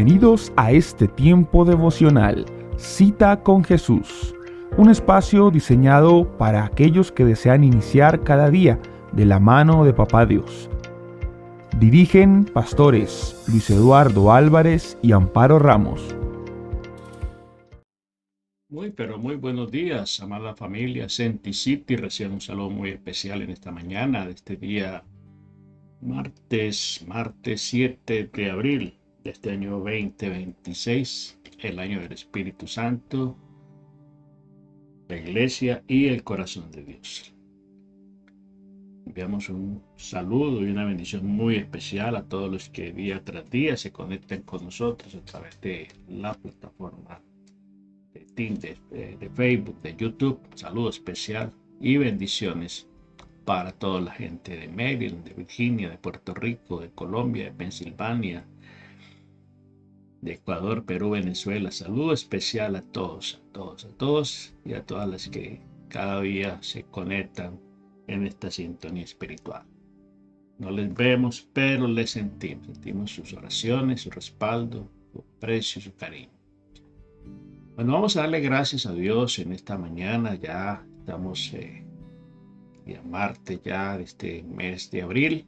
Bienvenidos a este tiempo devocional, Cita con Jesús, un espacio diseñado para aquellos que desean iniciar cada día de la mano de Papá Dios. Dirigen pastores Luis Eduardo Álvarez y Amparo Ramos. Muy buenos días, amada familia Senti City. Reciban un saludo muy especial en esta mañana de este día martes 7 de abril de este año 2026, el año del Espíritu Santo, la Iglesia y el corazón de Dios. Enviamos un saludo y una bendición muy especial a todos los que día tras día se conectan con nosotros a través de la plataforma de Facebook, de YouTube. Saludo especial y bendiciones para toda la gente de Maryland, de Virginia, de Puerto Rico, de Colombia, de Pensilvania, de Ecuador, Perú, Venezuela. Saludo especial a todos y a todas las que cada día se conectan en esta sintonía espiritual. No les vemos, pero les sentimos. Sentimos sus oraciones, su respaldo, su aprecio, su cariño. Bueno, vamos a darle gracias a Dios en esta mañana. Ya estamos día martes ya de este mes de abril.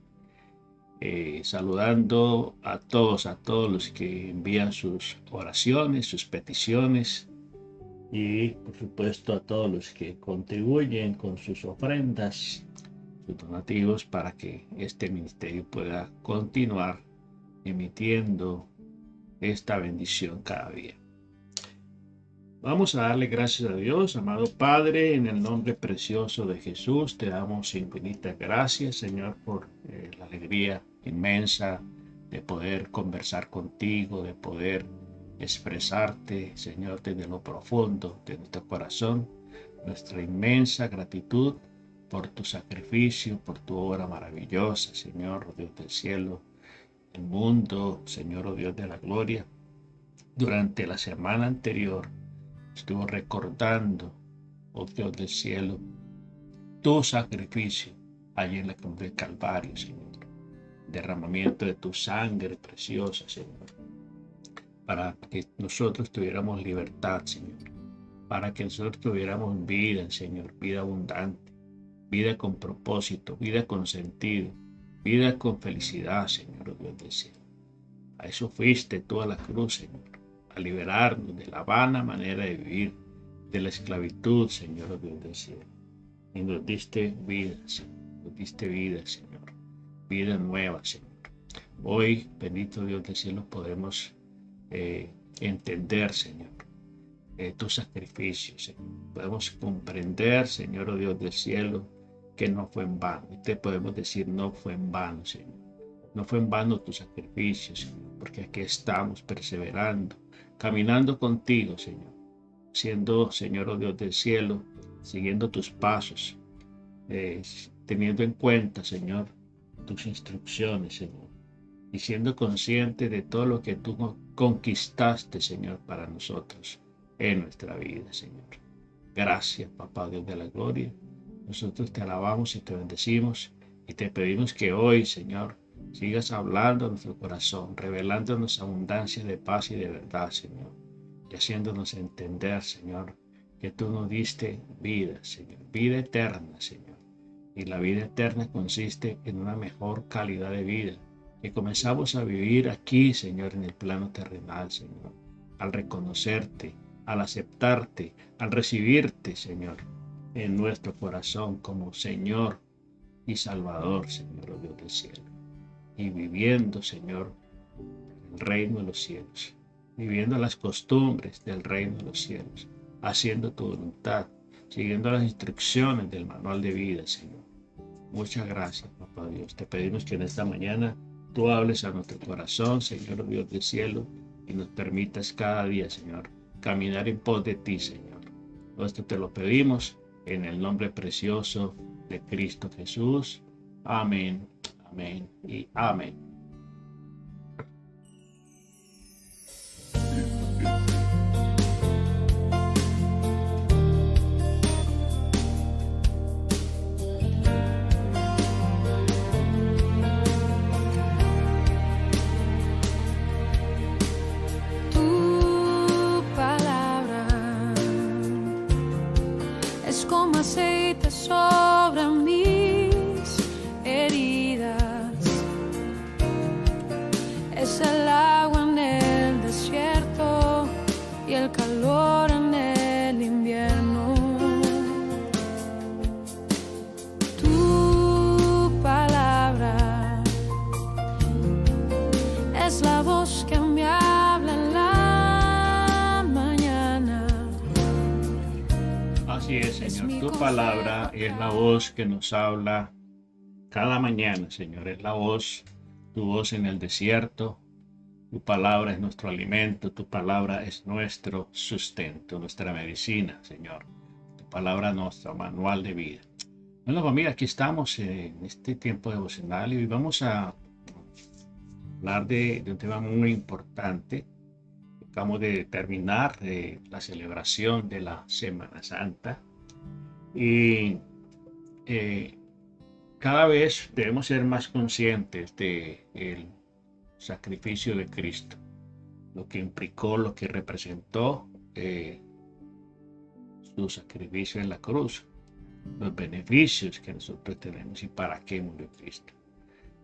Saludando a todos los que envían sus oraciones, sus peticiones, y por supuesto a todos los que contribuyen con sus ofrendas, sus donativos, para que este ministerio pueda continuar emitiendo esta bendición cada día. Vamos a darle gracias a Dios. Amado Padre, en el nombre precioso de Jesús, te damos infinitas gracias, Señor, por la alegría inmensa de poder conversar contigo, de poder expresarte, Señor, desde lo profundo de nuestro corazón, nuestra inmensa gratitud por tu sacrificio, por tu obra maravillosa, Señor, oh Dios del cielo, el mundo, Señor, oh Dios de la gloria. Durante la semana anterior estuvo recordando, oh Dios del cielo, tu sacrificio allí en la cruz del Calvario, Señor. Derramamiento de tu sangre preciosa, Señor, para que nosotros tuviéramos libertad, Señor, para que nosotros tuviéramos vida, Señor, vida abundante, vida con propósito, vida con sentido, vida con felicidad, Señor, oh Dios del cielo. A eso fuiste tú a la cruz, Señor, a liberarnos de la vana manera de vivir, de la esclavitud, Señor, oh Dios del cielo. Y nos diste vida, Señor, nos diste vida, Señor, vida nueva, Señor. Hoy, bendito Dios del cielo, podemos entender, Señor, tu sacrificio, Señor. Podemos comprender, Señor, oh Dios del cielo, que no fue en vano. Y te podemos decir, no fue en vano, Señor. No fue en vano tu sacrificio, Señor, porque aquí estamos perseverando, caminando contigo, Señor, siendo, Señor, oh Dios del cielo, siguiendo tus pasos, teniendo en cuenta, Señor, tus instrucciones, Señor, y siendo consciente de todo lo que tú conquistaste, Señor, para nosotros en nuestra vida, Señor. Gracias, Papá Dios de la gloria. Nosotros te alabamos y te bendecimos y te pedimos que hoy, Señor, sigas hablando a nuestro corazón, revelándonos abundancia de paz y de verdad, Señor, y haciéndonos entender, Señor, que tú nos diste vida, Señor, vida eterna, Señor. Y la vida eterna consiste en una mejor calidad de vida que comenzamos a vivir aquí, Señor, en el plano terrenal, Señor, al reconocerte, al aceptarte, al recibirte, Señor, en nuestro corazón como Señor y Salvador, Señor, oh Dios del cielo. Y viviendo, Señor, el reino de los cielos, viviendo las costumbres del reino de los cielos, haciendo tu voluntad, siguiendo las instrucciones del manual de vida, Señor. Muchas gracias, Papá Dios. Te pedimos que en esta mañana tú hables a nuestro corazón, Señor Dios del cielo, y nos permitas cada día, Señor, caminar en pos de ti, Señor. Esto te lo pedimos en el nombre precioso de Cristo Jesús. Amén, amén y amén. palabra es la voz que nos habla cada mañana, Señor. Es la voz, tu voz en el desierto. Tu palabra es nuestro alimento, tu palabra es nuestro sustento, nuestra medicina, Señor. Tu palabra es nuestro manual de vida. Bueno, familia, aquí estamos en este tiempo devocional y hoy vamos a hablar de un tema muy importante. Acabamos de terminar la celebración de la Semana Santa y cada vez debemos ser más conscientes del sacrificio de Cristo, lo que implicó, lo que representó su sacrificio en la cruz, los beneficios que nosotros tenemos y para qué murió Cristo.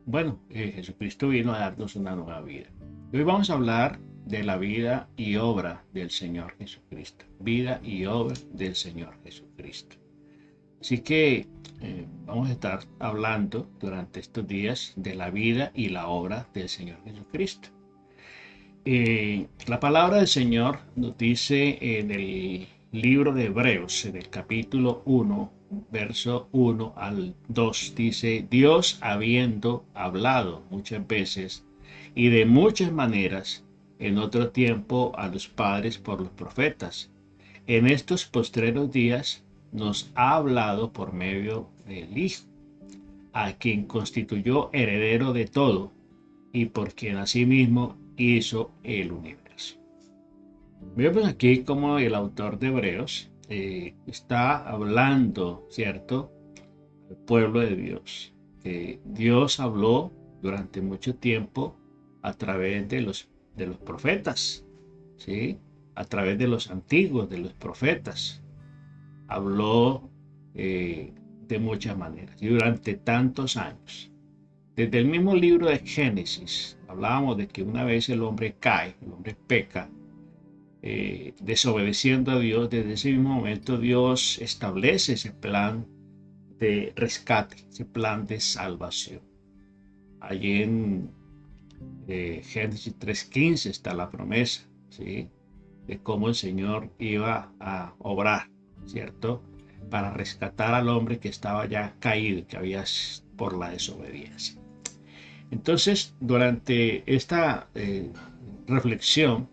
Bueno, Jesucristo vino a darnos una nueva vida. Hoy vamos a hablar de la vida y obra del Señor Jesucristo. Vida y obra del Señor Jesucristo. Así que vamos a estar hablando durante estos días de la vida y la obra del Señor Jesucristo. La palabra del Señor nos dice en el libro de Hebreos, en el capítulo 1, verso 1 al 2, dice: Dios, habiendo hablado muchas veces y de muchas maneras en otro tiempo a los padres por los profetas, en estos postreros días nos ha hablado por medio del Hijo, a quien constituyó heredero de todo y por quien asimismo hizo el universo. Vemos aquí como el autor de Hebreos está hablando, ¿cierto?, al pueblo de Dios. Dios habló durante mucho tiempo a través de los profetas, ¿sí? A través de los antiguos, de los profetas. Habló de muchas maneras y durante tantos años. Desde el mismo libro de Génesis hablábamos de que una vez el hombre cae, el hombre peca, desobedeciendo a Dios. Desde ese mismo momento Dios establece ese plan de rescate, ese plan de salvación. Allí en Génesis 3:15 está la promesa, ¿sí?, de cómo el Señor iba a obrar, ¿cierto?, para rescatar al hombre que estaba ya caído, que había por la desobediencia. Entonces, durante esta reflexión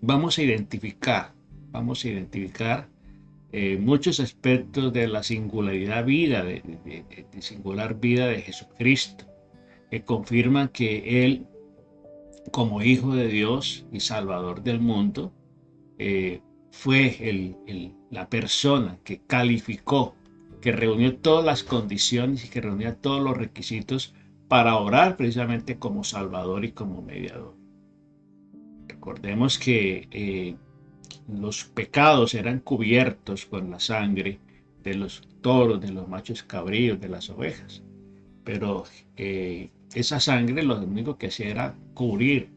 vamos a identificar muchos aspectos de la singular vida de Jesucristo, que confirman que Él, como Hijo de Dios y Salvador del mundo, fue la persona que calificó, que reunió todas las condiciones y que reunía todos los requisitos para obrar precisamente como Salvador y como mediador. Recordemos que los pecados eran cubiertos con la sangre de los toros, de los machos cabríos, de las ovejas, pero esa sangre lo único que hacía era cubrir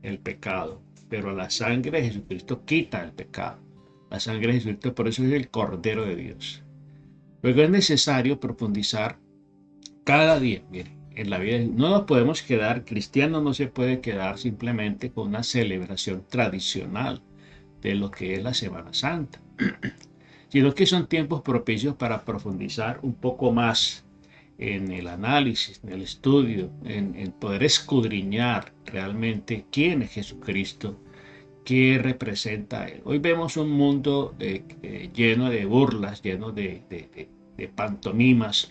el pecado. Pero la sangre de Jesucristo quita el pecado. La sangre de Jesucristo, por eso es el Cordero de Dios. Luego es necesario profundizar cada día, miren, en la vida. No nos podemos quedar, cristiano no se puede quedar simplemente con una celebración tradicional de lo que es la Semana Santa, sino que son tiempos propicios para profundizar un poco más en el análisis, en el estudio, en poder escudriñar realmente quién es Jesucristo, qué representa Él. Hoy vemos un mundo lleno de burlas, lleno de pantomimas,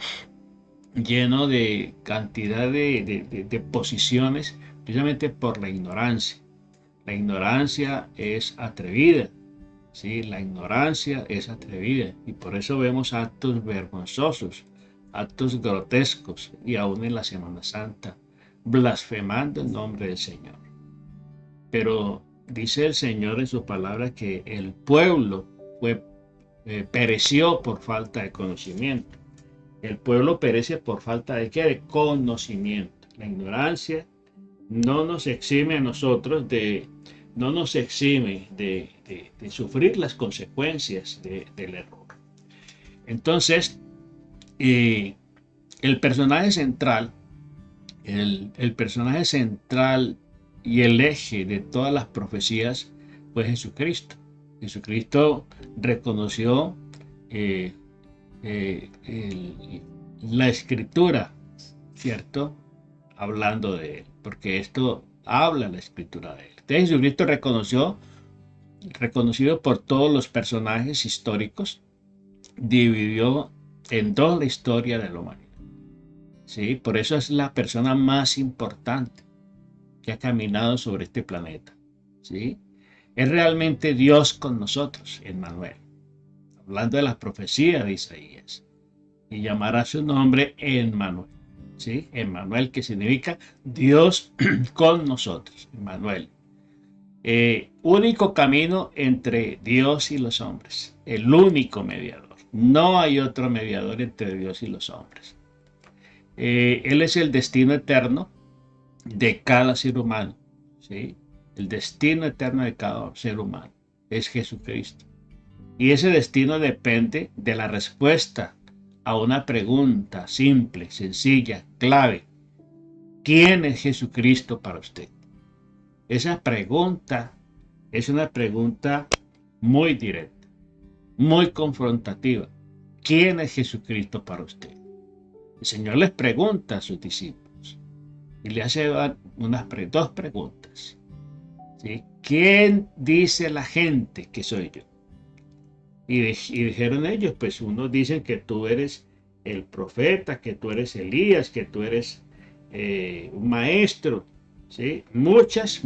lleno de cantidad de posiciones, precisamente por la ignorancia. La ignorancia es atrevida, ¿sí? La ignorancia es atrevida y por eso vemos actos vergonzosos, actos grotescos y aún en la Semana Santa, blasfemando el nombre del Señor. Pero dice el Señor en su palabra que el pueblo pereció por falta de conocimiento. El pueblo perece por falta de ¿qué? De conocimiento. La ignorancia no nos exime a nosotros no nos exime de sufrir las consecuencias del error. Entonces, el personaje central y el eje de todas las profecías fue Jesucristo. Jesucristo reconoció la escritura, ¿cierto? Hablando de él, porque esto habla la escritura de él. Entonces Jesucristo reconocido por todos los personajes históricos, dividió en dos la historia de la humanidad. ¿Sí? Por eso es la persona más importante que ha caminado sobre este planeta. ¿Sí? Es realmente Dios con nosotros, Emmanuel. Hablando de las profecías de Isaías. Y llamará su nombre Emmanuel. ¿Sí? Emmanuel, que significa Dios con nosotros. Emmanuel. Único camino entre Dios y los hombres. El único mediador. No hay otro mediador entre Dios y los hombres. Él es el destino eterno de cada ser humano. ¿Sí? El destino eterno de cada ser humano es Jesucristo. Y ese destino depende de la respuesta a una pregunta simple, sencilla, clave. ¿Quién es Jesucristo para usted? Esa pregunta es una pregunta muy directa, muy confrontativa. ¿Quién es Jesucristo para usted? El Señor les pregunta a sus discípulos y le hace dos preguntas. ¿Sí? ¿Quién dice la gente que soy yo? Y dijeron ellos, pues unos dicen que tú eres el profeta, que tú eres Elías, que tú eres un maestro. ¿Sí? Muchas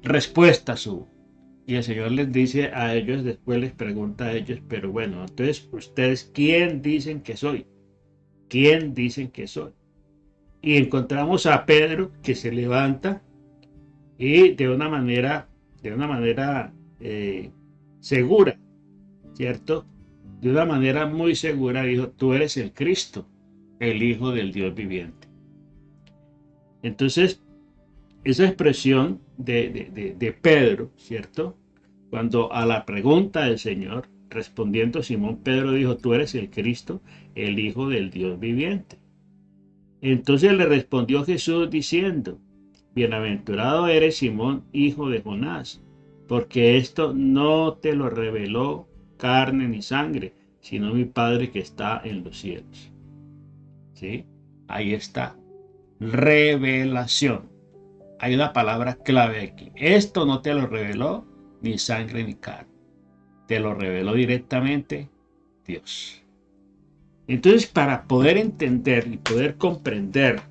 respuestas hubo. Y el Señor les dice a ellos, después les pregunta a ellos, pero bueno, entonces ustedes, ¿quién dicen que soy? ¿Quién dicen que soy? Y encontramos a Pedro que se levanta y de una manera segura, ¿cierto? De una manera muy segura dijo, tú eres el Cristo, el Hijo del Dios viviente. Entonces, esa expresión de Pedro, ¿cierto? Cuando a la pregunta del Señor, respondiendo Simón Pedro dijo, tú eres el Cristo, el Hijo del Dios viviente. Entonces le respondió Jesús diciendo, bienaventurado eres Simón, hijo de Jonás, porque esto no te lo reveló carne ni sangre, sino mi Padre que está en los cielos. ¿Sí? Ahí está. Revelación. Hay una palabra clave aquí. Esto no te lo reveló ni sangre ni carne. Te lo reveló directamente Dios. Entonces, para poder entender y poder comprender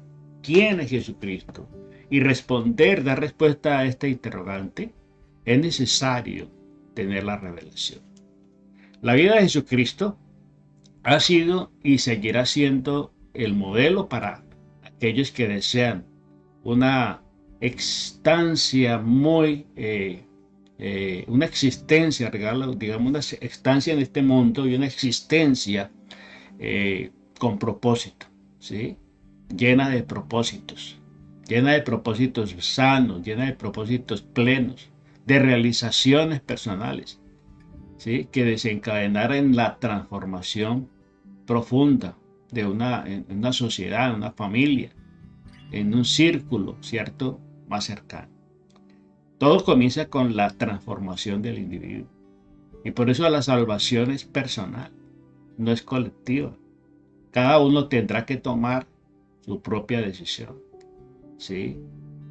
quién es Jesucristo y dar respuesta a este interrogante, es necesario tener la revelación. La vida de Jesucristo ha sido y seguirá siendo el modelo para aquellos que desean una estancia una existencia, digamos, una estancia en este mundo y una existencia con propósito, ¿sí? Llena de propósitos sanos, llena de propósitos plenos, de realizaciones personales, ¿sí? Que desencadenara en la transformación profunda de en una sociedad, en una familia, en un círculo, ¿cierto?, más cercano. Todo comienza con la transformación del individuo. Y por eso la salvación es personal, no es colectiva. Cada uno tendrá que tomar su propia decisión. ¿Sí?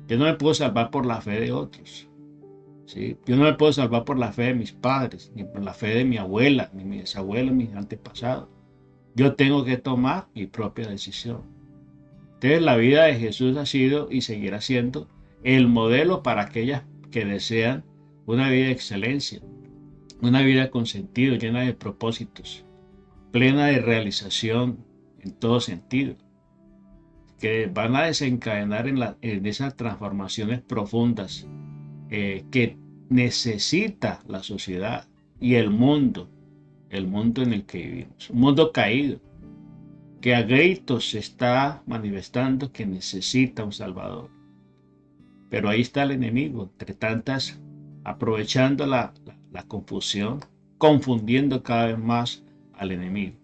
Yo no me puedo salvar por la fe de otros. ¿Sí? Yo no me puedo salvar por la fe de mis padres, ni por la fe de mi abuela, ni mis abuelos, mis antepasados. Yo tengo que tomar mi propia decisión. Entonces la vida de Jesús ha sido y seguirá siendo el modelo para aquellas que desean una vida de excelencia, una vida con sentido, llena de propósitos, plena de realización en todo sentido, que van a desencadenar en esas transformaciones profundas que necesita la sociedad y el mundo en el que vivimos. Un mundo caído, que a gritos se está manifestando que necesita un Salvador. Pero ahí está el enemigo, entre tantas, aprovechando la confusión, confundiendo cada vez más al enemigo,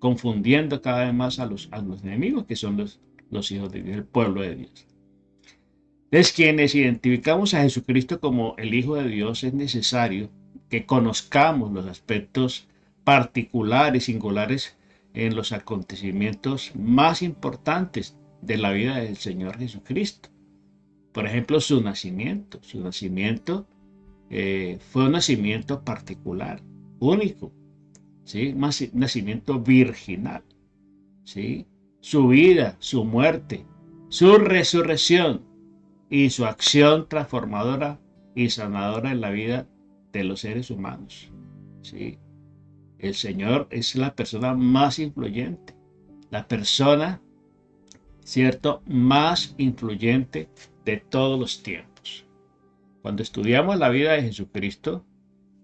confundiendo cada vez más a los enemigos que son los hijos de Dios, el pueblo de Dios. Entonces, quienes identificamos a Jesucristo como el Hijo de Dios, es necesario que conozcamos los aspectos particulares, singulares en los acontecimientos más importantes de la vida del Señor Jesucristo. Por ejemplo, su nacimiento. Su nacimiento fue un nacimiento particular, único, ¿sí? Un nacimiento virginal, ¿sí? Su vida, su muerte, su resurrección y su acción transformadora y sanadora en la vida de los seres humanos, ¿sí? El Señor es la persona más influyente, la persona, ¿cierto?, más influyente de todos los tiempos. Cuando estudiamos la vida de Jesucristo,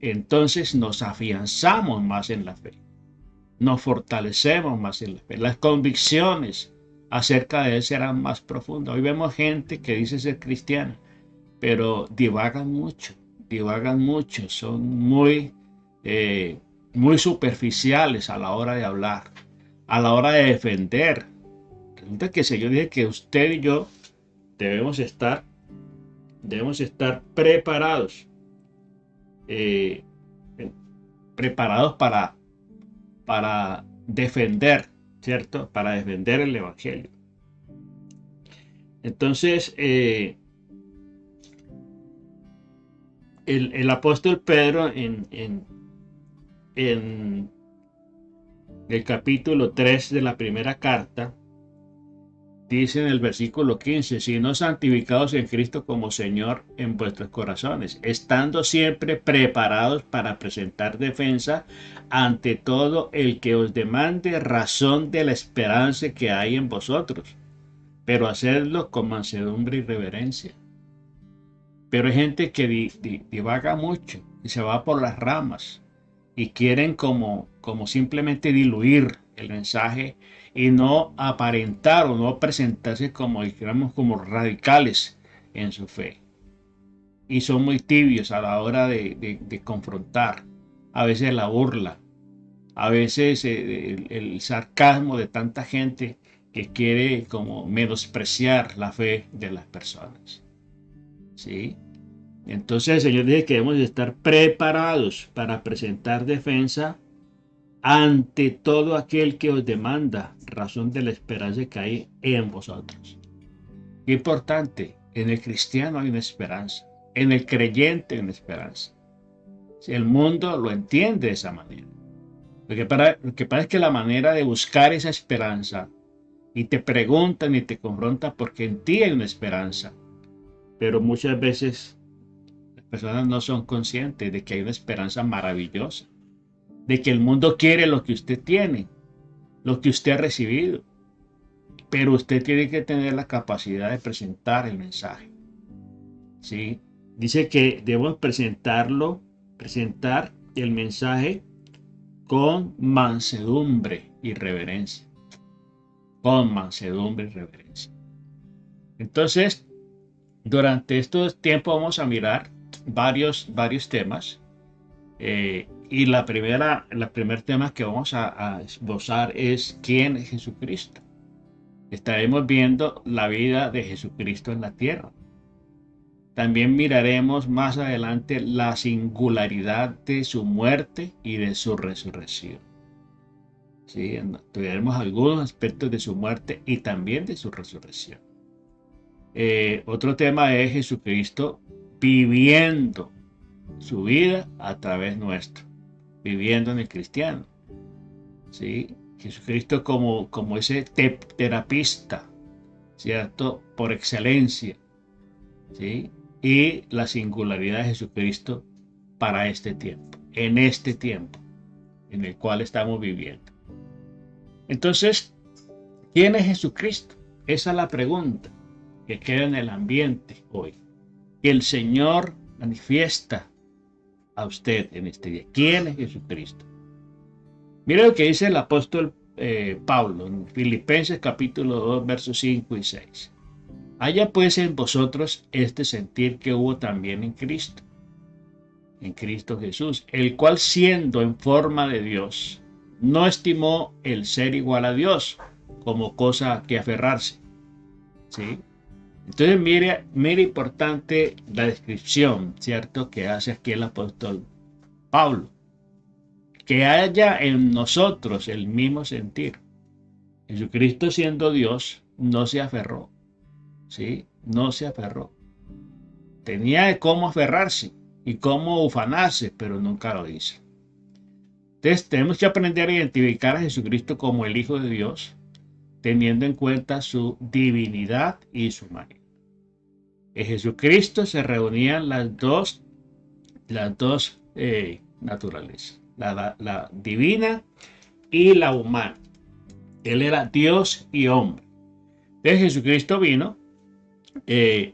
entonces nos afianzamos más en la fe, nos fortalecemos más en la fe, las convicciones acerca de Él serán más profundas. Hoy vemos gente que dice ser cristiana, pero divagan mucho, son muy superficiales a la hora de hablar, a la hora de defender. Resulta que el Señor dice que usted y yo debemos estar preparados, preparados para defender, ¿cierto? Para defender el Evangelio. Entonces, el apóstol Pedro en el capítulo 3 de la primera carta, dice en el versículo 15, sino santificados en Cristo como Señor en vuestros corazones, estando siempre preparados para presentar defensa ante todo el que os demande razón de la esperanza que hay en vosotros, pero hacedlo con mansedumbre y reverencia. Pero hay gente que divaga mucho y se va por las ramas y quieren como simplemente diluir el mensaje y no aparentar o no presentarse como, digamos, como radicales en su fe. Y son muy tibios a la hora de confrontar. A veces la burla, a veces el sarcasmo de tanta gente que quiere como menospreciar la fe de las personas. ¿Sí? Entonces el Señor dice que debemos estar preparados para presentar defensa ante todo aquel que os demanda razón de la esperanza que hay en vosotros. Qué importante, en el cristiano hay una esperanza, en el creyente hay una esperanza. Si el mundo lo entiende de esa manera. Lo que pasa es que la manera de buscar esa esperanza y te preguntan y te confrontan porque en ti hay una esperanza, pero muchas veces las personas no son conscientes de que hay una esperanza maravillosa, de que el mundo quiere lo que usted tiene, lo que usted ha recibido, pero usted tiene que tener la capacidad de presentar el mensaje. ¿Sí? Dice que debemos presentar el mensaje con mansedumbre y reverencia. Con mansedumbre y reverencia. Entonces, durante estos tiempos vamos a mirar varios temas. Y el primer tema que vamos a esbozar es ¿quién es Jesucristo? Estaremos viendo la vida de Jesucristo en la tierra. También miraremos más adelante la singularidad de su muerte y de su resurrección. ¿Sí? Veremos algunos aspectos de su muerte y también de su resurrección. Otro tema es Jesucristo viviendo su vida a través nuestro, viviendo en el cristiano. ¿Sí? Jesucristo como ese terapista, ¿cierto? Por excelencia. ¿Sí? Y la singularidad de Jesucristo para este tiempo, en el cual estamos viviendo. Entonces, ¿quién es Jesucristo? Esa es la pregunta que queda en el ambiente hoy. Que el Señor manifiesta a usted en este día. ¿Quién es Jesucristo? Mire lo que dice el apóstol Pablo en Filipenses capítulo 2, versos 5 y 6. Haya pues en vosotros este sentir que hubo también en Cristo Jesús, el cual siendo en forma de Dios, no estimó el ser igual a Dios como cosa que aferrarse. ¿Sí? Entonces mire importante la descripción, ¿cierto?, que hace aquí el apóstol Pablo, que haya en nosotros el mismo sentir. Jesucristo, siendo Dios, no se aferró, ¿sí? No se aferró. Tenía de cómo aferrarse y cómo ufanarse, pero nunca lo hizo. Entonces tenemos que aprender a identificar a Jesucristo como el Hijo de Dios, teniendo en cuenta su divinidad y su humanidad. En Jesucristo se reunían las dos naturalezas, la divina y la humana. Él era Dios y hombre. Entonces Jesucristo vino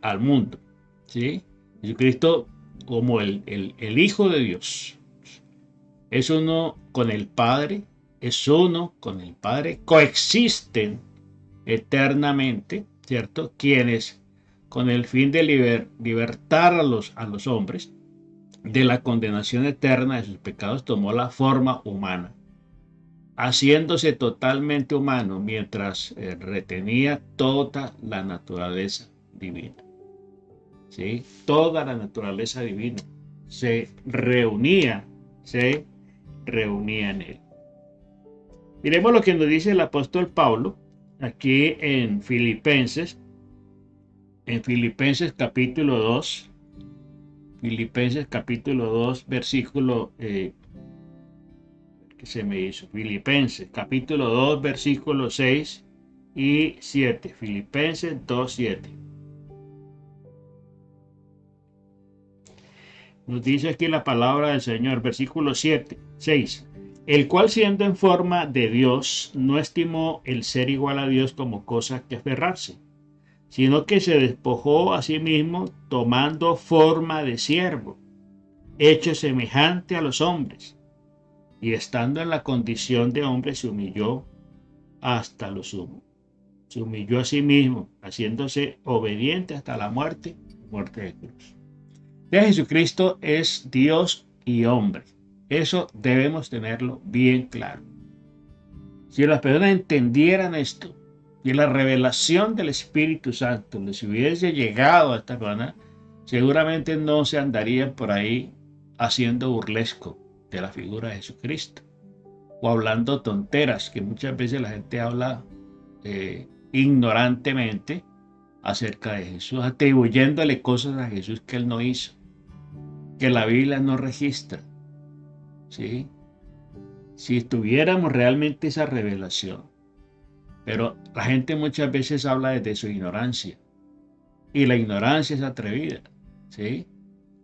al mundo, ¿sí? Jesucristo como el Hijo de Dios. Es uno con el Padre, coexisten eternamente, ¿cierto? Quienes, con el fin de libertar a los hombres de la condenación eterna de sus pecados, tomó la forma humana, haciéndose totalmente humano mientras retenía toda la naturaleza divina. ¿Sí? Toda la naturaleza divina se reunía en él. Miremos lo que nos dice el apóstol Pablo aquí en Filipenses capítulo 2, versículo que se me hizo, Filipenses capítulo 2, versículo 6 y 7, Filipenses 2, 7. Nos dice aquí la palabra del Señor, versículo 6. El cual, siendo en forma de Dios, no estimó el ser igual a Dios como cosa que aferrarse, sino que se despojó a sí mismo, tomando forma de siervo, hecho semejante a los hombres, y estando en la condición de hombre se humilló hasta lo sumo. Se humilló a sí mismo, haciéndose obediente hasta la muerte de cruz. Jesucristo es Dios y hombre. Eso debemos tenerlo bien claro. Si las personas entendieran esto y la revelación del Espíritu Santo les hubiese llegado a esta persona, seguramente no se andarían por ahí haciendo burlesco de la figura de Jesucristo o hablando tonteras, que muchas veces la gente habla ignorantemente acerca de Jesús, atribuyéndole cosas a Jesús que él no hizo, que la Biblia no registra. ¿Sí? Si tuviéramos realmente esa revelación, pero la gente muchas veces habla desde su ignorancia, y la ignorancia es atrevida, ¿sí?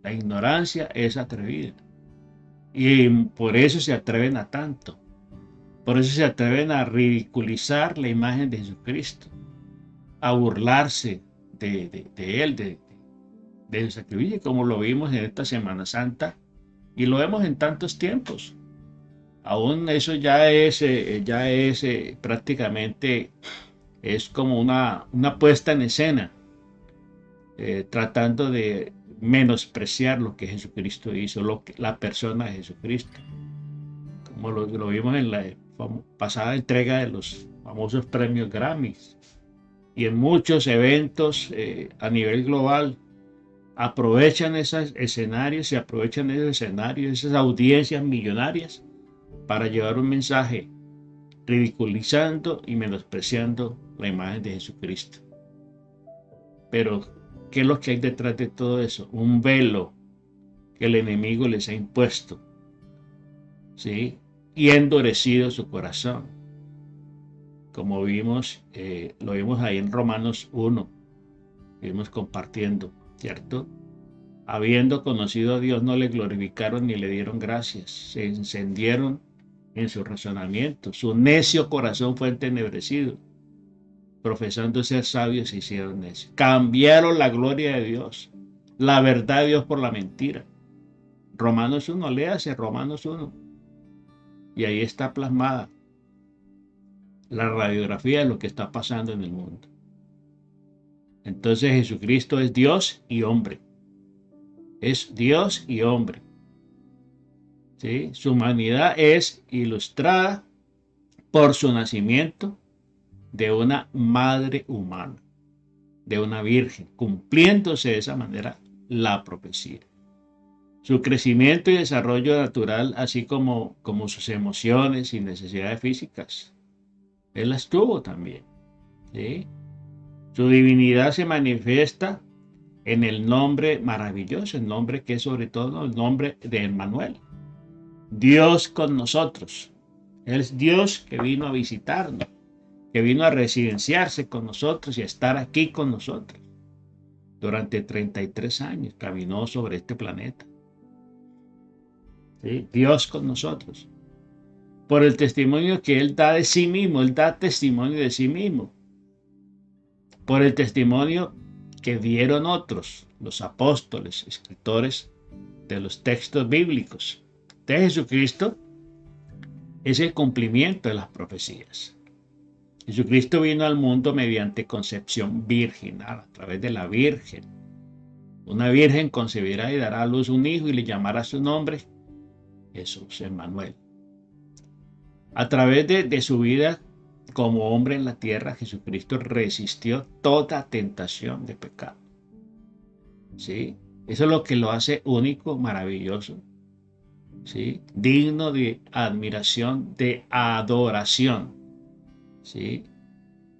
La ignorancia es atrevida, y por eso se atreven a tanto, por eso se atreven a ridiculizar la imagen de Jesucristo, a burlarse de él, de su sacrificio, como lo vimos en esta Semana Santa, y lo vemos en tantos tiempos. Aún eso ya es prácticamente, es como una puesta en escena, tratando de menospreciar lo que Jesucristo hizo, la persona de Jesucristo, como lo vimos en la pasada entrega de los famosos premios Grammys y en muchos eventos a nivel global. Aprovechan esos escenarios, esas audiencias millonarias para llevar un mensaje ridiculizando y menospreciando la imagen de Jesucristo. Pero, ¿qué es lo que hay detrás de todo eso? Un velo que el enemigo les ha impuesto, ¿sí? Y ha endurecido su corazón. Como vimos, lo vimos ahí en Romanos 1, vimos compartiendo, ¿cierto? Habiendo conocido a Dios, no le glorificaron ni le dieron gracias. Se encendieron en su razonamiento. Su necio corazón fue entenebrecido. Profesando ser sabios, se hicieron necios. Cambiaron la gloria de Dios, la verdad de Dios por la mentira. Romanos 1, léase Romanos 1. Y ahí está plasmada la radiografía de lo que está pasando en el mundo. Entonces Jesucristo es Dios y hombre. Es Dios y hombre. ¿Sí? Su humanidad es ilustrada por su nacimiento de una madre humana, de una virgen, cumpliéndose de esa manera la profecía. Su crecimiento y desarrollo natural, así como sus emociones y necesidades físicas. Él las tuvo también. ¿Sí? Su divinidad se manifiesta en el nombre maravilloso, el nombre que es sobre todo el nombre de Emmanuel. Dios con nosotros. Él es Dios que vino a visitarnos, que vino a residenciarse con nosotros y a estar aquí con nosotros. Durante 33 años caminó sobre este planeta. ¿Sí? Dios con nosotros. Por el testimonio que Él da de sí mismo, Él da testimonio de sí mismo. Por el testimonio que dieron otros, los apóstoles, escritores de los textos bíblicos. De Jesucristo es el cumplimiento de las profecías. Jesucristo vino al mundo mediante concepción virginal, a través de la Virgen. Una virgen concebirá y dará a luz un hijo y le llamará su nombre Jesús, Emmanuel. A través de su vida como hombre en la tierra, Jesucristo resistió toda tentación de pecado. ¿Sí? Eso es lo que lo hace único, maravilloso, ¿sí? Digno de admiración, de adoración. ¿Sí?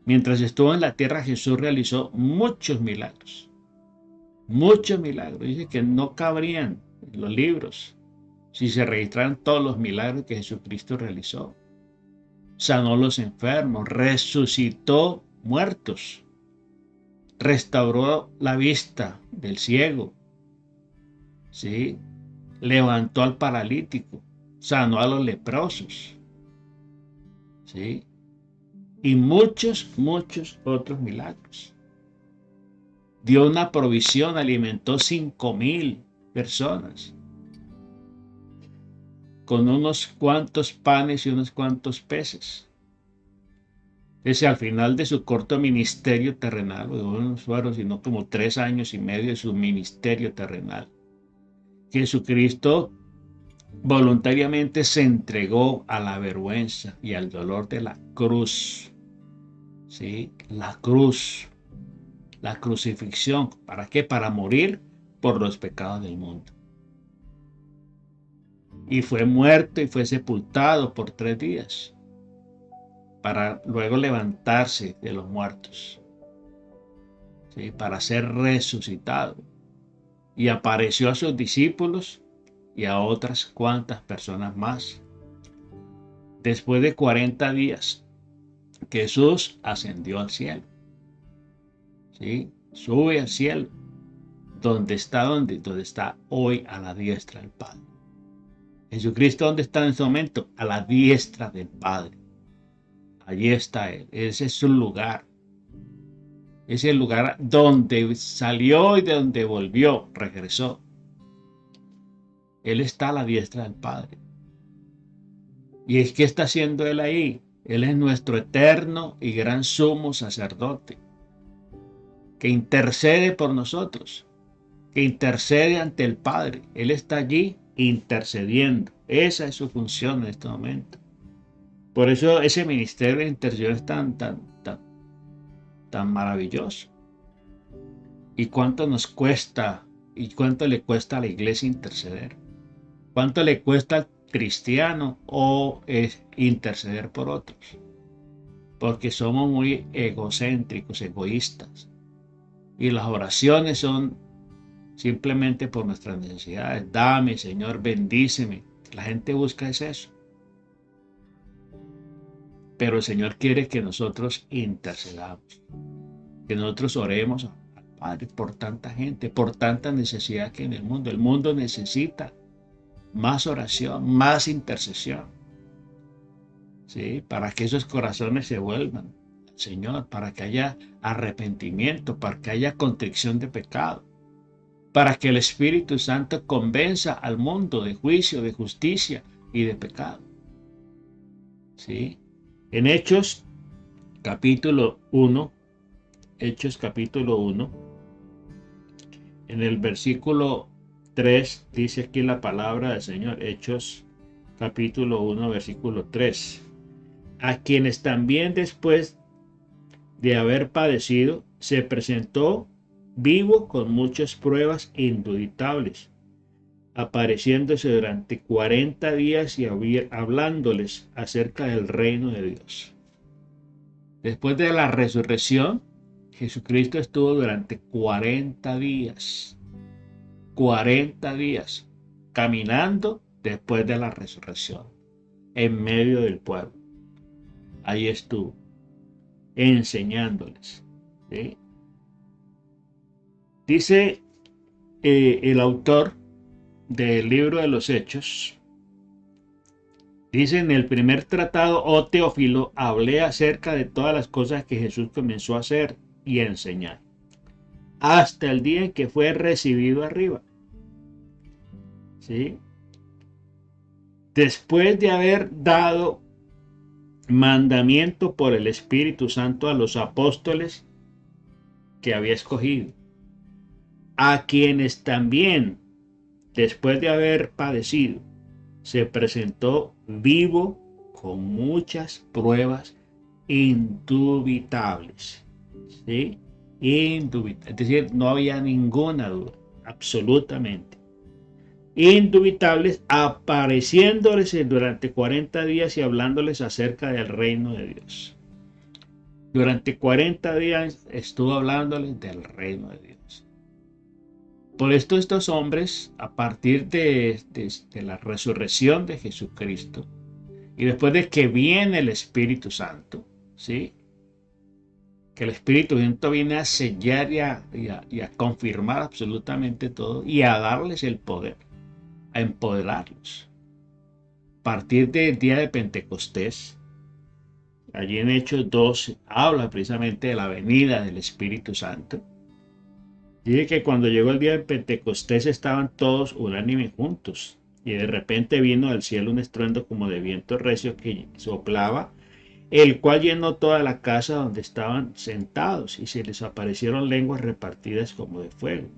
Mientras estuvo en la tierra, Jesús realizó muchos milagros. Muchos milagros. Dice que no cabrían en los libros si se registraran todos los milagros que Jesucristo realizó. Sanó los enfermos, resucitó muertos, restauró la vista del ciego, ¿sí? Levantó al paralítico, sanó a los leprosos, ¿sí? Y muchos, muchos otros milagros. Dio una provisión, alimentó 5,000 personas con unos cuantos panes y unos cuantos peces. Ese al final de su corto ministerio terrenal, no fueron sino como 3 años y medio de su ministerio terrenal, Jesucristo voluntariamente se entregó a la vergüenza y al dolor de la cruz. ¿Sí? La cruz, la crucifixión. ¿Para qué? Para morir por los pecados del mundo. Y fue muerto y fue sepultado por 3 días, para luego levantarse de los muertos, ¿sí? Para ser resucitado. Y apareció a sus discípulos y a otras cuantas personas más. Después de 40 días, Jesús ascendió al cielo. ¿Sí? Sube al cielo, donde está hoy a la diestra del Padre. Jesucristo, ¿dónde está en este momento? A la diestra del Padre. Allí está Él. Ese es su lugar. Es el lugar donde salió y de donde volvió, regresó. Él está a la diestra del Padre. ¿Y es que está haciendo Él ahí? Él es nuestro eterno y gran sumo sacerdote, que intercede por nosotros, que intercede ante el Padre. Él está allí intercediendo. Esa es su función en este momento. Por eso ese ministerio de intercesión es tan maravilloso. ¿Y cuánto nos cuesta y cuánto le cuesta a la iglesia interceder? ¿Cuánto le cuesta al cristiano o interceder por otros? Porque somos muy egocéntricos, egoístas. Y las oraciones son simplemente por nuestras necesidades. Dame, Señor, bendíceme. La gente busca eso. Pero el Señor quiere que nosotros intercedamos, que nosotros oremos al Padre por tanta gente, por tanta necesidad que en el mundo. El mundo necesita más oración, más intercesión, ¿sí? Para que esos corazones se vuelvan al Señor, para que haya arrepentimiento, para que haya contrición de pecado, para que el Espíritu Santo convenza al mundo de juicio, de justicia y de pecado. ¿Sí? En Hechos capítulo 1, en el versículo 3, dice aquí la palabra del Señor. Hechos capítulo 1, versículo 3. A quienes también después de haber padecido, se presentó vivo con muchas pruebas indubitables, apareciéndose durante 40 días y hablándoles acerca del reino de Dios. Después de la resurrección, Jesucristo estuvo durante 40 días, caminando después de la resurrección, en medio del pueblo. Ahí estuvo, enseñándoles. ¿Sí? Dice el autor del libro de los Hechos, dice: en el primer tratado, oh Teófilo, hablé acerca de todas las cosas que Jesús comenzó a hacer y a enseñar, hasta el día en que fue recibido arriba. ¿Sí? Después de haber dado mandamiento por el Espíritu Santo a los apóstoles que había escogido, a quienes también, después de haber padecido, se presentó vivo con muchas pruebas indubitables. ¿Sí? Es decir, no había ninguna duda, absolutamente. Indubitables, apareciéndoles durante 40 días y hablándoles acerca del reino de Dios. Durante 40 días estuvo hablándoles del reino de Dios. Por esto estos hombres, a partir de la resurrección de Jesucristo, y después de que viene el Espíritu Santo, ¿sí? Que el Espíritu Santo viene a sellar y a confirmar absolutamente todo y a darles el poder, a empoderarlos. A partir del día de Pentecostés, allí en Hechos 2 habla precisamente de la venida del Espíritu Santo. Dice que cuando llegó el día de Pentecostés estaban todos unánimes juntos, y de repente vino del cielo un estruendo como de viento recio que soplaba, el cual llenó toda la casa donde estaban sentados, y se les aparecieron lenguas repartidas como de fuego,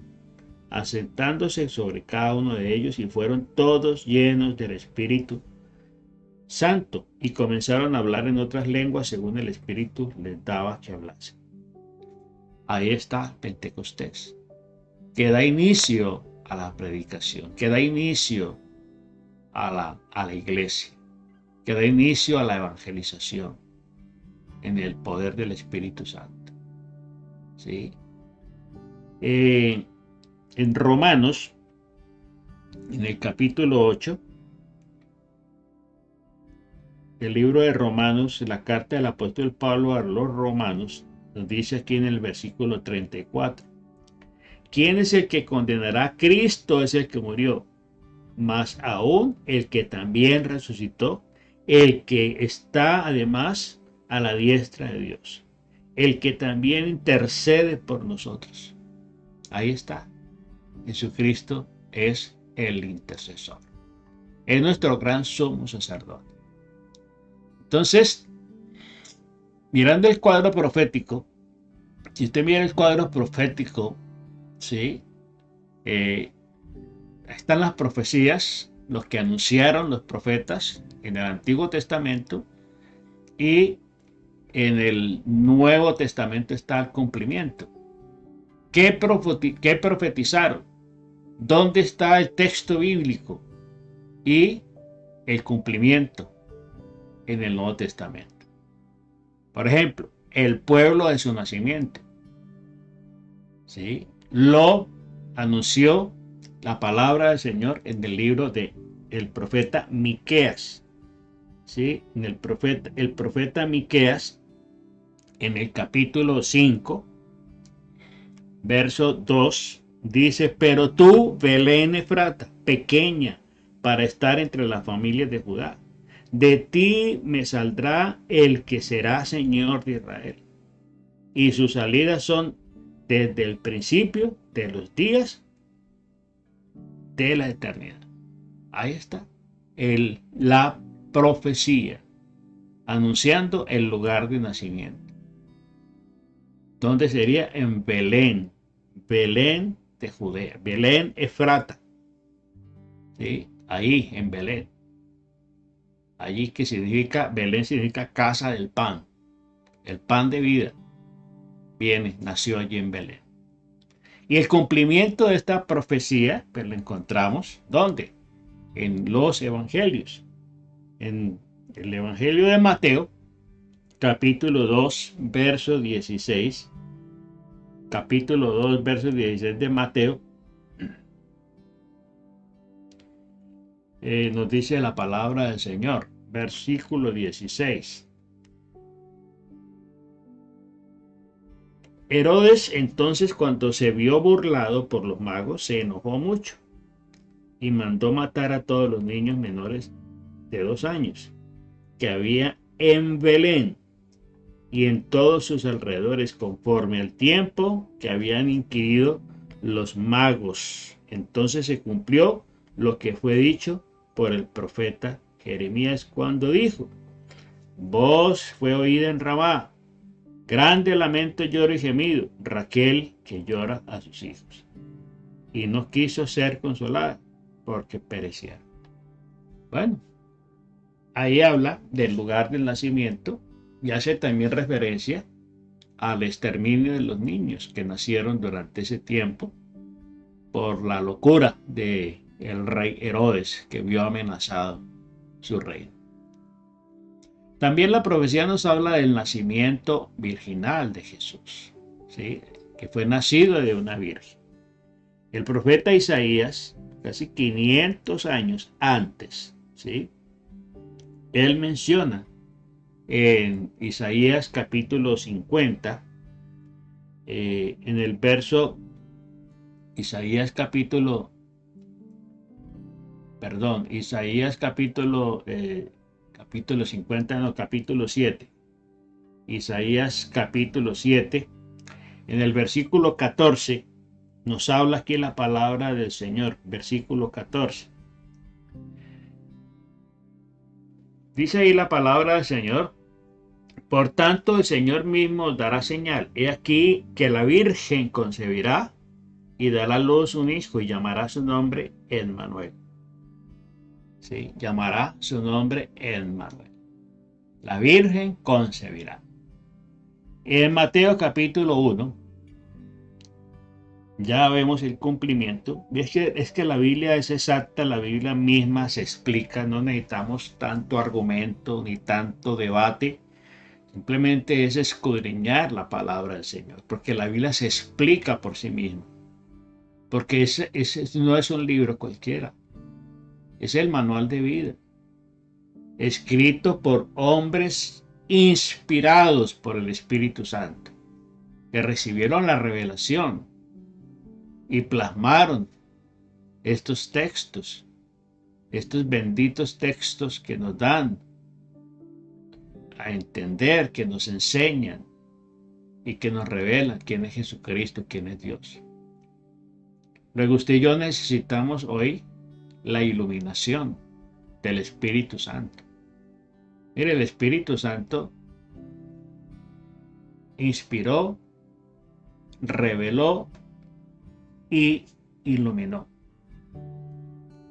asentándose sobre cada uno de ellos, y fueron todos llenos del Espíritu Santo, y comenzaron a hablar en otras lenguas según el Espíritu les daba que hablasen. Ahí está Pentecostés, que da inicio a la predicación, que da inicio a la iglesia, que da inicio a la evangelización en el poder del Espíritu Santo. ¿Sí? En Romanos, en el capítulo 8, el libro de Romanos, la carta del apóstol Pablo a los romanos, nos dice aquí en el versículo 34: ¿quién es el que condenará? Cristo es el que murió, más aún el que también resucitó, el que está además a la diestra de Dios, el que también intercede por nosotros. Ahí está. Jesucristo es el intercesor. Es nuestro gran sumo sacerdote. Entonces, mirando el cuadro profético, si usted mira el cuadro profético, ¿sí? Están las profecías, los que anunciaron los profetas en el Antiguo Testamento, y en el Nuevo Testamento está el cumplimiento. ¿Qué profetizaron? ¿Dónde está el texto bíblico? Y el cumplimiento en el Nuevo Testamento. Por ejemplo, el pueblo de su nacimiento, ¿sí? Lo anunció la palabra del Señor en el libro del profeta Miqueas. ¿Sí? En el profeta Miqueas, en el capítulo 5, verso 2, dice: pero tú, Belén Efrata, pequeña para estar entre las familias de Judá, de ti me saldrá el que será Señor de Israel, y sus salidas son desde el principio de los días de la eternidad. Ahí está la profecía anunciando el lugar de nacimiento. ¿Dónde sería? En Belén, Belén de Judea, Belén Efrata, ¿sí? Ahí en Belén. Allí, que significa, Belén significa casa del pan, el pan de vida nació allí en Belén. Y el cumplimiento de esta profecía, pues lo encontramos, ¿dónde? En los evangelios. En el Evangelio de Mateo, capítulo 2, verso 16. Capítulo 2, verso 16 de Mateo. Nos dice la palabra del Señor, versículo 16. Herodes entonces, cuando se vio burlado por los magos, se enojó mucho y mandó matar a todos los niños menores de 2 años que había en Belén y en todos sus alrededores, conforme al tiempo que habían inquirido los magos. Entonces se cumplió lo que fue dicho por el profeta Jeremías cuando dijo: voz fue oída en Ramá, grande lamento, lloro y gemido, Raquel que llora a sus hijos, y no quiso ser consolada porque perecía. Bueno, ahí habla del lugar del nacimiento y hace también referencia al exterminio de los niños que nacieron durante ese tiempo por la locura del rey Herodes, que vio amenazado su reino. También la profecía nos habla del nacimiento virginal de Jesús, ¿sí? Que fue nacido de una virgen. El profeta Isaías, casi 500 años antes, ¿sí? Él menciona en Isaías capítulo 50, en el verso, Isaías capítulo 50, no, capítulo 7. Isaías capítulo 7, en el versículo 14, nos habla aquí la palabra del Señor, versículo 14. Dice ahí la palabra del Señor: por tanto el Señor mismo os dará señal. He aquí que la Virgen concebirá y dará a luz un hijo y llamará su nombre Emmanuel. Sí, llamará su nombre Emmanuel. La Virgen concebirá. En Mateo capítulo 1 ya vemos el cumplimiento. Es que la Biblia es exacta, la Biblia misma se explica, no necesitamos tanto argumento ni tanto debate. Simplemente es escudriñar la palabra del Señor, porque la Biblia se explica por sí misma. Porque ese no es un libro cualquiera, es el manual de vida, escrito por hombres inspirados por el Espíritu Santo, que recibieron la revelación y plasmaron estos textos, estos benditos textos que nos dan a entender, que nos enseñan y que nos revelan quién es Jesucristo, quién es Dios. Luego usted y yo necesitamos hoy la iluminación del Espíritu Santo. Mire, el Espíritu Santo inspiró, reveló y iluminó.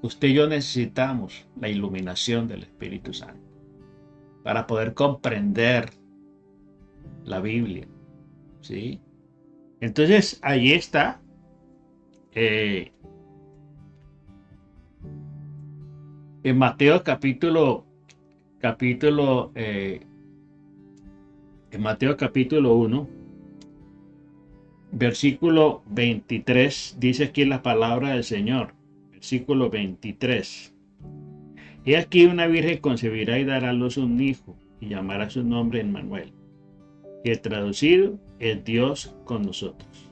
Usted y yo necesitamos la iluminación del Espíritu Santo para poder comprender la Biblia, ¿sí? Entonces, allí está en Mateo capítulo en Mateo capítulo 1, versículo 23, dice aquí la palabra del Señor, versículo 23. He aquí una virgen concebirá y dará a luz un hijo y llamará su nombre Emmanuel, que traducido es Dios con nosotros.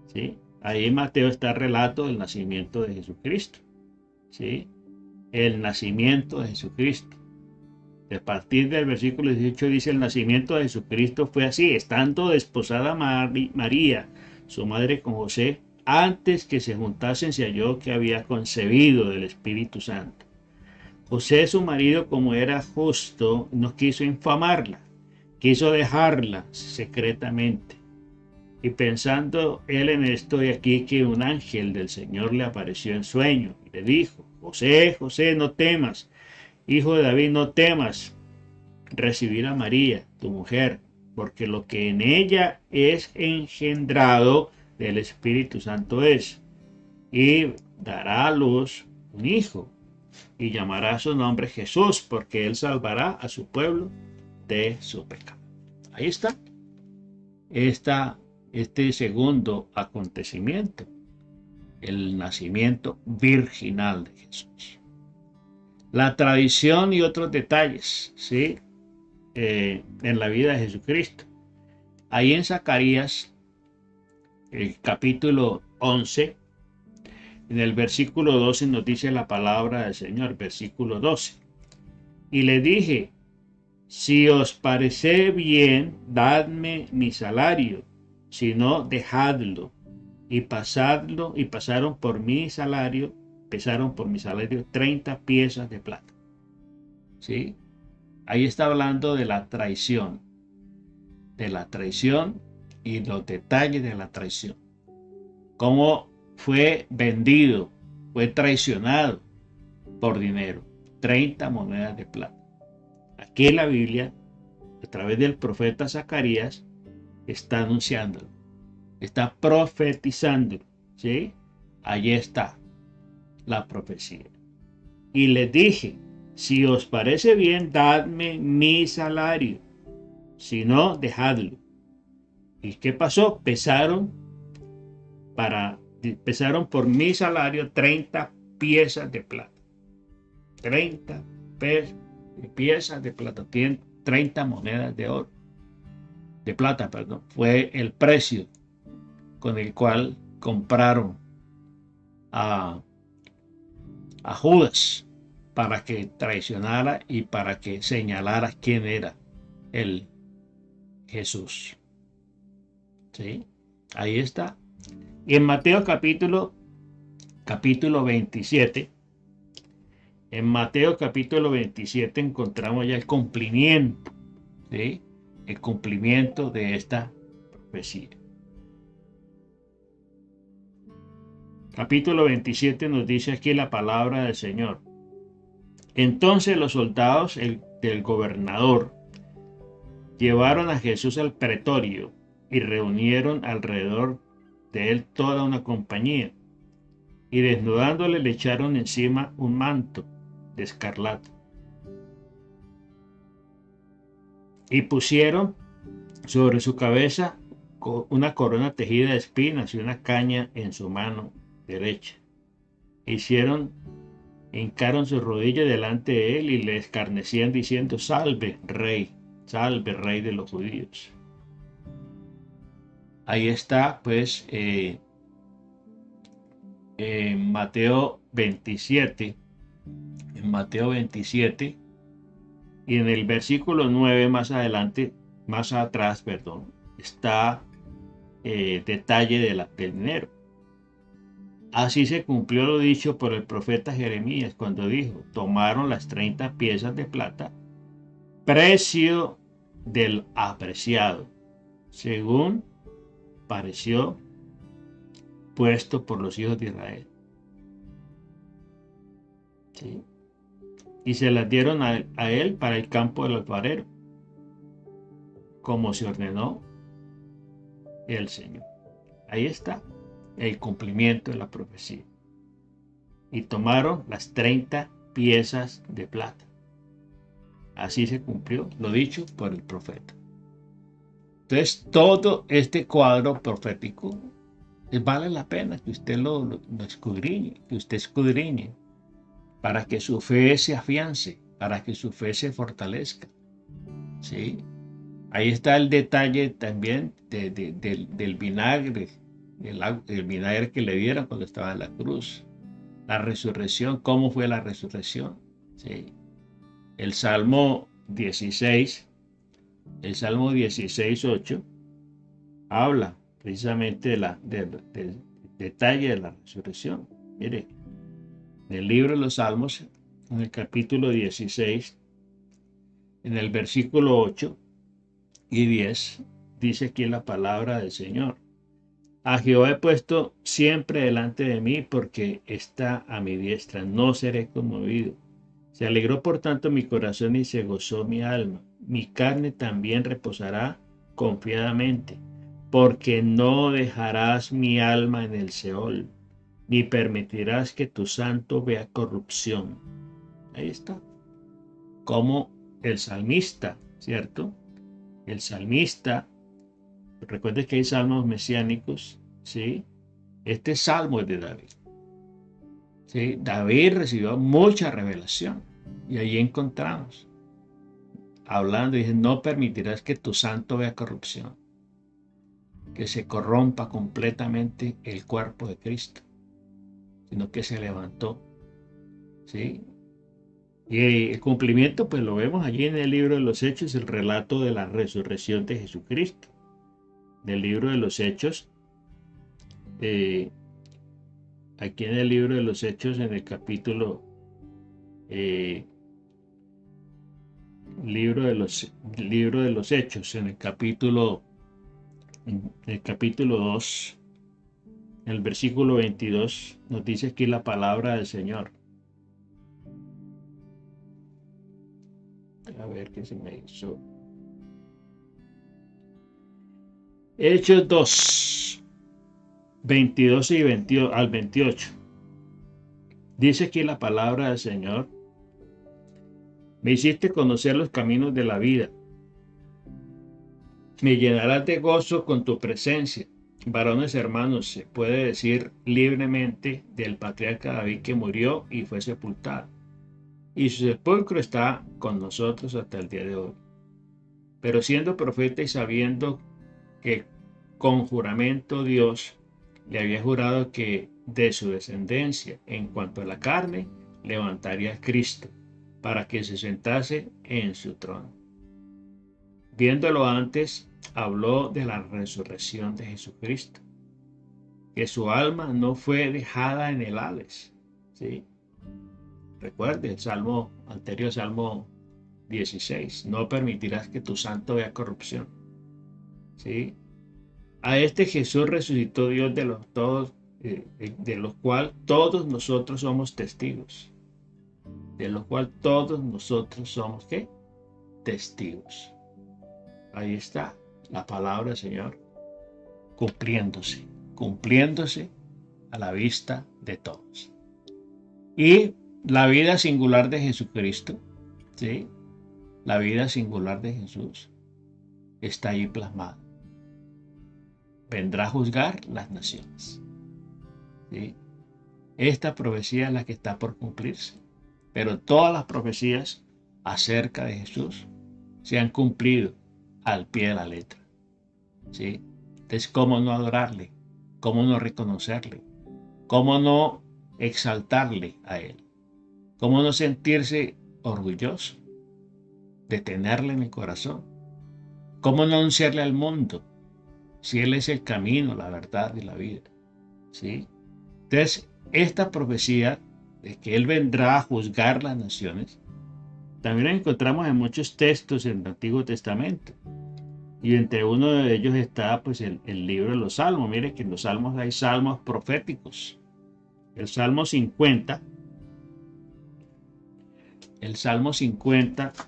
¿Sí? Ahí en Mateo está el relato del nacimiento de Jesucristo. ¿Sí? El nacimiento de Jesucristo. A partir del versículo 18 dice: el nacimiento de Jesucristo fue así, estando desposada María, su madre, con José, antes que se juntasen se halló que había concebido del Espíritu Santo. José, su marido, como era justo, no quiso infamarla, quiso dejarla secretamente. Y pensando él en esto, y aquí que un ángel del Señor le apareció en sueño y le dijo: José, José, no temas, hijo de David, no temas recibir a María, tu mujer, porque lo que en ella es engendrado del Espíritu Santo es, y dará a luz un hijo, y llamará su nombre Jesús, porque él salvará a su pueblo de su pecado. Ahí está, este segundo acontecimiento, el nacimiento virginal de Jesús. La tradición y otros detalles, ¿sí? En la vida de Jesucristo. Ahí en Zacarías, el capítulo 11, en el versículo 12 nos dice la palabra del Señor, versículo 12. Y le dije, si os parece bien, dadme mi salario, si no, dejadlo. Y pasaron por mi salario, pesaron por mi salario 30 piezas de plata. ¿Sí? Ahí está hablando de la traición y los detalles de la traición. Cómo fue vendido, fue traicionado por dinero, 30 monedas de plata. Aquí en la Biblia, a través del profeta Zacarías, está anunciándolo, está profetizándolo, ¿sí? Allí está la profecía. Y les dije, si os parece bien, dadme mi salario, si no, dejadlo. ¿Y qué pasó? Pesaron por mi salario 30 piezas de plata. 30 piezas de plata. Tienen 30 monedas de oro. De plata, perdón. Fue el precio con el cual compraron a Judas para que traicionara y para que señalara quién era el Jesús. ¿Sí? Ahí está. Y en Mateo capítulo 27, en Mateo capítulo 27 encontramos ya el cumplimiento, ¿sí? El cumplimiento de esta profecía. Capítulo 27 nos dice aquí la palabra del Señor. Entonces los soldados del gobernador llevaron a Jesús al pretorio y reunieron alrededor de él toda una compañía, y desnudándole le echaron encima un manto de escarlata y pusieron sobre su cabeza una corona tejida de espinas y una caña en su mano derecha. Hincaron sus rodillas delante de él y le escarnecían diciendo, salve rey de los judíos. Ahí está pues en Mateo 27, y en el versículo 9 más atrás, está detalle del dinero. Así se cumplió lo dicho por el profeta Jeremías cuando dijo, tomaron las 30 piezas de plata, precio del apreciado, según pareció puesto por los hijos de Israel. ¿Sí? Y se las dieron a él para el campo del alfarero, como se ordenó el Señor. Ahí está el cumplimiento de la profecía. Y tomaron las 30 piezas de plata. Así se cumplió lo dicho por el profeta. Entonces, todo este cuadro profético vale la pena que usted lo escudriñe, para que su fe se afiance, para que su fe se fortalezca. ¿Sí? Ahí está el detalle también del vinagre, el vinagre que le dieron cuando estaba en la cruz. La resurrección, ¿cómo fue la resurrección? ¿Sí? El Salmo 16:8 habla precisamente del detalle de la resurrección. Mire, en el libro de los Salmos, en el capítulo 16, en el versículo 8 y 10, dice aquí la palabra del Señor. A Jehová he puesto siempre delante de mí, porque está a mi diestra, no seré conmovido. Se alegró por tanto mi corazón y se gozó mi alma. Mi carne también reposará confiadamente, porque no dejarás mi alma en el Seol, ni permitirás que tu santo vea corrupción. Ahí está. Como el salmista, ¿cierto? El salmista, recuerden que hay salmos mesiánicos, ¿sí? Este salmo es de David. ¿Sí? David recibió mucha revelación y ahí encontramos, hablando, dice, no permitirás que tu santo vea corrupción, que se corrompa completamente el cuerpo de Cristo, sino que se levantó, ¿sí? Y el cumplimiento, pues lo vemos allí en el libro de los Hechos, el relato de la resurrección de Jesucristo. Del libro de los Hechos, aquí en el libro de los Hechos, en el capítulo, libro de los Hechos, en el capítulo 2, en el versículo 22, nos dice aquí la palabra del Señor. A ver qué se me hizo. Hechos 2, 22 y 22 al 28. Dice aquí la palabra del Señor. Me hiciste conocer los caminos de la vida. Me llenarás de gozo con tu presencia. Varones hermanos, se puede decir libremente del patriarca David que murió y fue sepultado. Y su sepulcro está con nosotros hasta el día de hoy. Pero siendo profeta y sabiendo que con juramento Dios le había jurado que de su descendencia, en cuanto a la carne, levantaría a Cristo, para que se sentase en su trono. Viéndolo antes, habló de la resurrección de Jesucristo, que su alma no fue dejada en el Hades. ¿Sí? Recuerde el salmo anterior, Salmo 16, no permitirás que tu santo vea corrupción. ¿Sí? A este Jesús resucitó Dios de los cual todos nosotros somos testigos. De lo cual todos nosotros somos, ¿qué? Testigos. Ahí está la palabra del Señor cumpliéndose a la vista de todos. Y la vida singular de Jesucristo, ¿sí? La vida singular de Jesús está ahí plasmada. Vendrá a juzgar las naciones. ¿Sí? Esta profecía es la que está por cumplirse. Pero todas las profecías acerca de Jesús se han cumplido al pie de la letra. ¿Sí? Entonces, ¿cómo no adorarle? ¿Cómo no reconocerle? ¿Cómo no exaltarle a Él? ¿Cómo no sentirse orgulloso de tenerle en el corazón? ¿Cómo no anunciarle al mundo si Él es el camino, la verdad y la vida? ¿Sí? Entonces, esta profecía de que Él vendrá a juzgar las naciones, también la encontramos en muchos textos en el Antiguo Testamento. Y entre uno de ellos está pues el libro de los Salmos. Mire que en los Salmos hay salmos proféticos. El Salmo 50,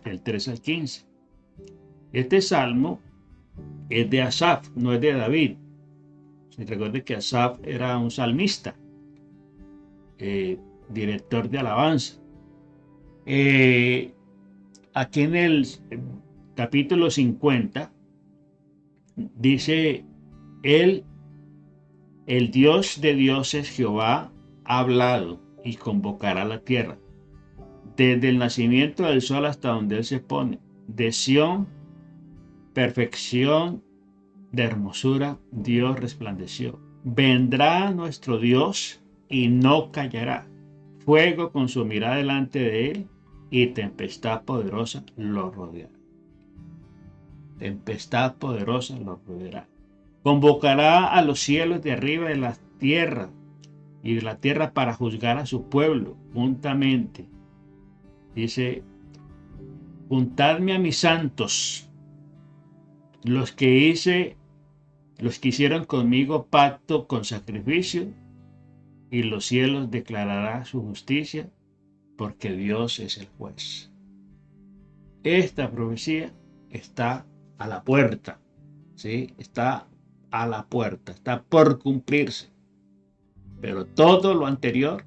del 3 al 15. Este salmo es de Asaf, no es de David. Se recuerde que Asaf era un salmista, director de alabanza. Aquí en el capítulo 50 dice, el Dios de dioses Jehová ha hablado y convocará la tierra. Desde el nacimiento del sol hasta donde él se pone, de Sión, perfección de hermosura, Dios resplandeció. Vendrá nuestro Dios y no callará. Fuego consumirá delante de él y tempestad poderosa lo rodeará. Tempestad poderosa lo rodeará. Convocará a los cielos de arriba de la tierra y de la tierra para juzgar a su pueblo juntamente. Dice, juntadme a mis santos, los que hicieron conmigo pacto con sacrificio, y los cielos declarará su justicia, porque Dios es el juez. Esta profecía está a la puerta, ¿sí? Está a la puerta, está por cumplirse. Pero todo lo anterior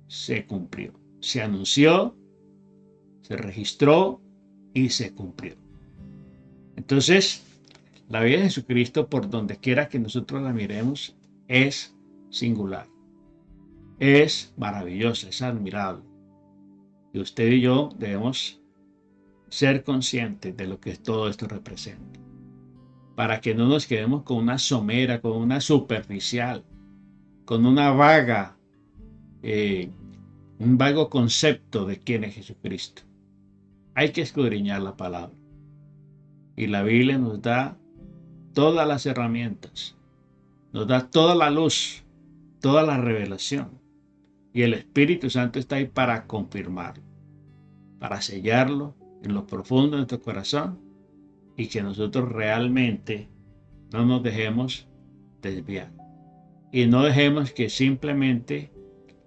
se cumplió, se anunció, se registró y se cumplió. Entonces, la vida de Jesucristo, por donde quiera que nosotros la miremos, es singular, es maravillosa, es admirable. Y usted y yo debemos ser conscientes de lo que todo esto representa, para que no nos quedemos con una somera, con una superficial, con una vaga, un vago concepto de quién es Jesucristo. Hay que escudriñar la palabra. Y la Biblia nos da todas las herramientas, nos da toda la luz, toda la revelación. Y el Espíritu Santo está ahí para confirmarlo, para sellarlo en lo profundo de nuestro corazón y que nosotros realmente no nos dejemos desviar. Y no dejemos que simplemente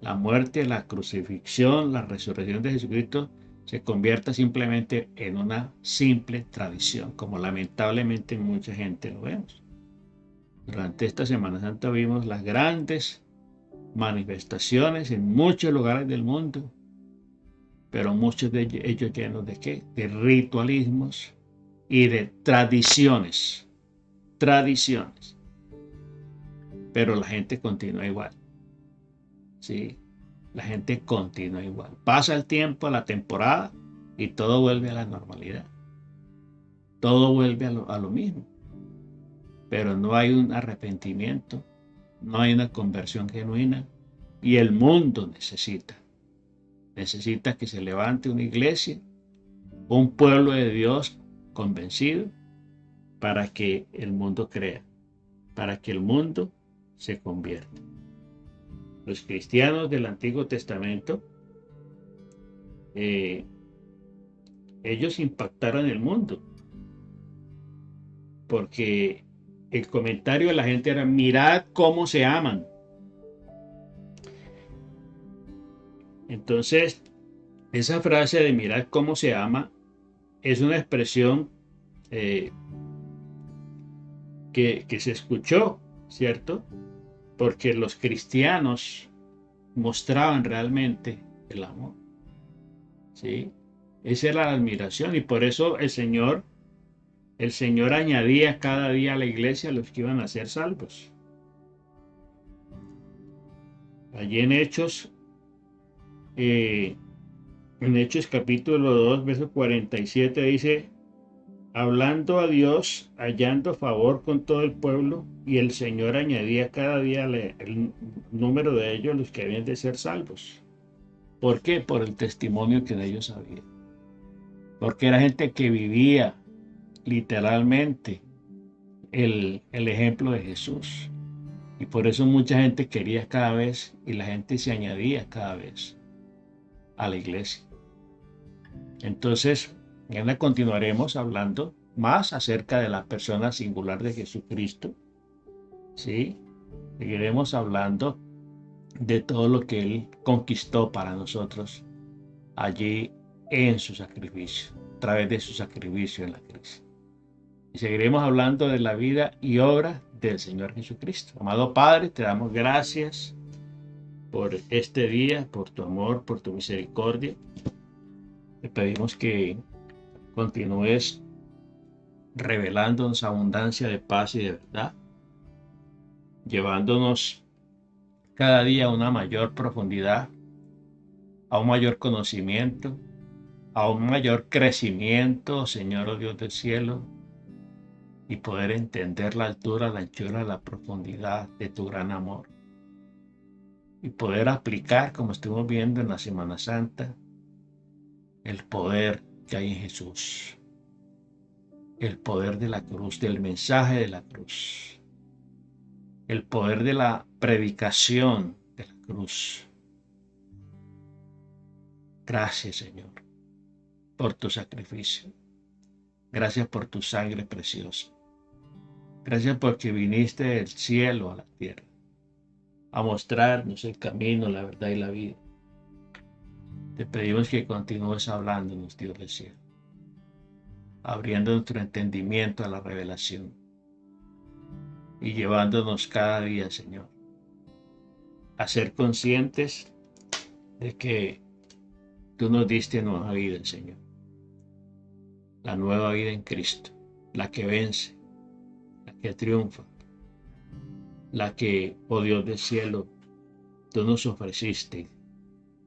la muerte, la crucifixión, la resurrección de Jesucristo se convierta simplemente en una simple tradición, como lamentablemente mucha gente lo vemos. Durante esta Semana Santa vimos las grandes manifestaciones en muchos lugares del mundo, pero muchos de ellos llenos de ¿qué? De ritualismos y de tradiciones. Pero la gente continúa igual. ¿Sí? La gente continúa igual. Pasa el tiempo, la temporada y todo vuelve a la normalidad. Todo vuelve a lo mismo. Pero no hay un arrepentimiento, no hay una conversión genuina y el mundo necesita que se levante una iglesia, un pueblo de Dios convencido para que el mundo crea, para que el mundo se convierta. Los cristianos del Antiguo Testamento, ellos impactaron el mundo, porque el comentario de la gente era: mirad cómo se aman. Entonces, esa frase de mirad cómo se ama es una expresión que se escuchó, ¿cierto? Porque los cristianos mostraban realmente el amor, ¿sí? Esa era la admiración y por eso el Señor añadía cada día a la iglesia a los que iban a ser salvos. Allí en Hechos capítulo 2, verso 47 dice: hablando a Dios, hallando favor con todo el pueblo, y el Señor añadía cada día el número de ellos los que habían de ser salvos. ¿Por qué? Por el testimonio que de ellos había. Porque era gente que vivía literalmente el ejemplo de Jesús. Y por eso mucha gente quería cada vez, y la gente se añadía cada vez a la iglesia. Entonces, ya continuaremos hablando más acerca de la persona singular de Jesucristo, ¿sí? Seguiremos hablando de todo lo que Él conquistó para nosotros allí en su sacrificio, a través de su sacrificio en la cruz. Y seguiremos hablando de la vida y obra del Señor Jesucristo. Amado Padre, te damos gracias por este día, por tu amor, por tu misericordia. Te pedimos que continúes revelándonos abundancia de paz y de verdad, llevándonos cada día a una mayor profundidad, a un mayor conocimiento, a un mayor crecimiento, Señor, oh Dios del cielo, y poder entender la altura, la anchura, la profundidad de tu gran amor. Y poder aplicar, como estuvimos viendo en la Semana Santa, el poder que hay en Jesús. El poder de la cruz, del mensaje de la cruz. El poder de la predicación de la cruz. Gracias, Señor, por tu sacrificio. Gracias por tu sangre preciosa. Gracias porque viniste del cielo a la tierra a mostrarnos el camino, la verdad y la vida. Te pedimos que continúes hablándonos, Dios del cielo, abriendo nuestro entendimiento a la revelación. y llevándonos cada día, Señor, a ser conscientes de que tú nos diste nueva vida, Señor. La nueva vida en Cristo, la que vence, la que triunfa, la que, oh Dios del cielo, tú nos ofreciste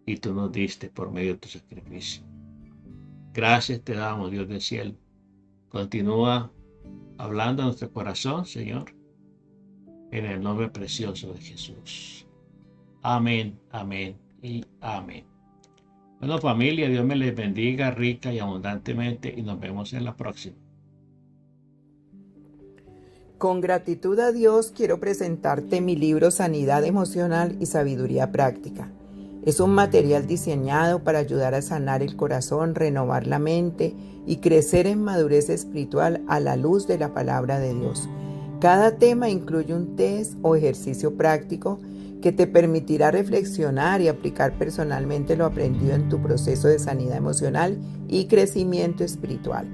y tú nos diste por medio de tu sacrificio. Gracias te damos, Dios del cielo. Continúa hablando a nuestro corazón, Señor, en el nombre precioso de Jesús. Amén, amén y amén. Bueno, familia, Dios me les bendiga rica y abundantemente y nos vemos en la próxima. Con gratitud a Dios quiero presentarte mi libro Sanidad Emocional y Sabiduría Práctica. Es un material diseñado para ayudar a sanar el corazón, renovar la mente y crecer en madurez espiritual a la luz de la palabra de Dios. Cada tema incluye un test o ejercicio práctico que te permitirá reflexionar y aplicar personalmente lo aprendido en tu proceso de sanidad emocional y crecimiento espiritual.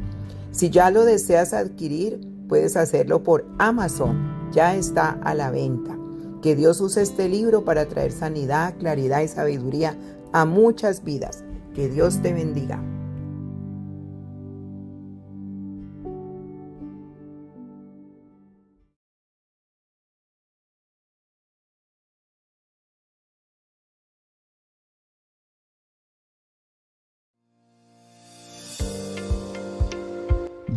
Si ya lo deseas adquirir, puedes hacerlo por Amazon. Ya está a la venta. Que Dios use este libro para traer sanidad, claridad y sabiduría a muchas vidas. Que Dios te bendiga.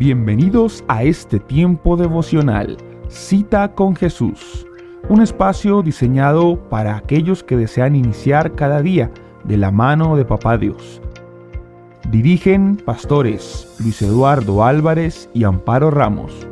Bienvenidos a este tiempo devocional, Cita con Jesús, un espacio diseñado para aquellos que desean iniciar cada día de la mano de Papá Dios. Dirigen pastores Luis Eduardo Álvarez y Amparo Ramos.